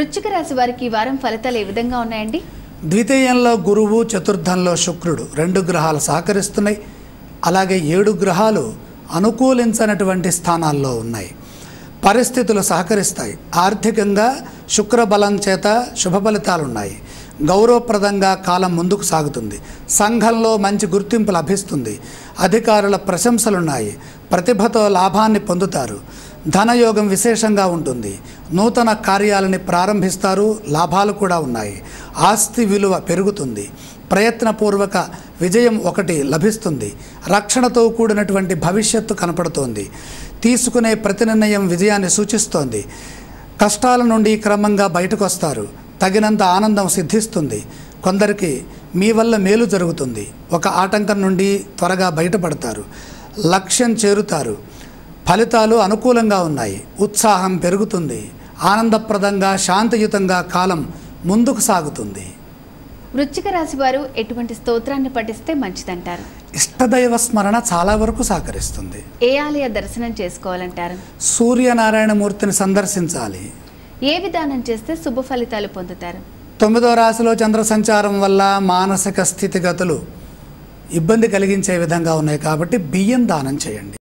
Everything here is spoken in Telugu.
వృశ్చిక రాశి వారికి ఈ వారం ఫలితాలు ఏ విధంగా ఉన్నాయండి? ద్వితీయంలో గురువు, చతుర్థంలో శుక్రుడు 2 గ్రహాలు సహకరిస్తున్నాయి. అలాగే 7 గ్రహాలు అనుకూలించనటువంటి స్థానాల్లో ఉన్నాయి. పరిస్థితులు సహకరిస్తాయి. ఆర్థికంగా శుక్రబలం చేత శుభ ఫలితాలు ఉన్నాయి. గౌరవప్రదంగా కాలం ముందుకు సాగుతుంది. సంఘంలో మంచి గుర్తింపు లభిస్తుంది. అధికారుల ప్రశంసలున్నాయి. ప్రతిభతో లాభాన్ని పొందుతారు. ధనయోగం విశేషంగా ఉంటుంది. నూతన కార్యాలని ప్రారంభిస్తారు. లాభాలు కూడా ఉన్నాయి. ఆస్తి విలువ పెరుగుతుంది. ప్రయత్నపూర్వక విజయం ఒకటి లభిస్తుంది. రక్షణతో కూడినటువంటి భవిష్యత్తు కనపడుతోంది. తీసుకునే ప్రతి నిర్ణయం విజయాన్ని సూచిస్తోంది. కష్టాల నుండి క్రమంగా బయటకు వస్తారు. తగినంత ఆనందం సిద్ధిస్తుంది. కొందరికి మీ వల్ల మేలు జరుగుతుంది. ఒక ఆటంకం నుండి త్వరగా బయటపడతారు. లక్ష్యం చేరుతారు. ఫలితాలు అనుకూలంగా ఉన్నాయి. ఉత్సాహం పెరుగుతుంది. ఆనందప్రదంగా శాంతియుతంగా కాలం ముందుకు సాగుతుంది. వృశ్చిక రాశి వారు ఎటువంటి స్తోత్రాన్ని పఠిస్తే మంచిదంటారు? ఇష్టదైవ స్మరణ చాలా వరకు సహకరిస్తుంది. ఏ ఆలయ దర్శనం చేసుకోవాలంటారు? సూర్యనారాయణమూర్తిని సందర్శించాలి. ఏ విధానం చేస్తే శుభ ఫలితాలు పొందుతారు? 9వ రాశిలో చంద్ర సంచారం వల్ల మానసిక స్థితిగతులు ఇబ్బంది కలిగించే విధంగా ఉన్నాయి కాబట్టి బియ్యం దానం చేయండి.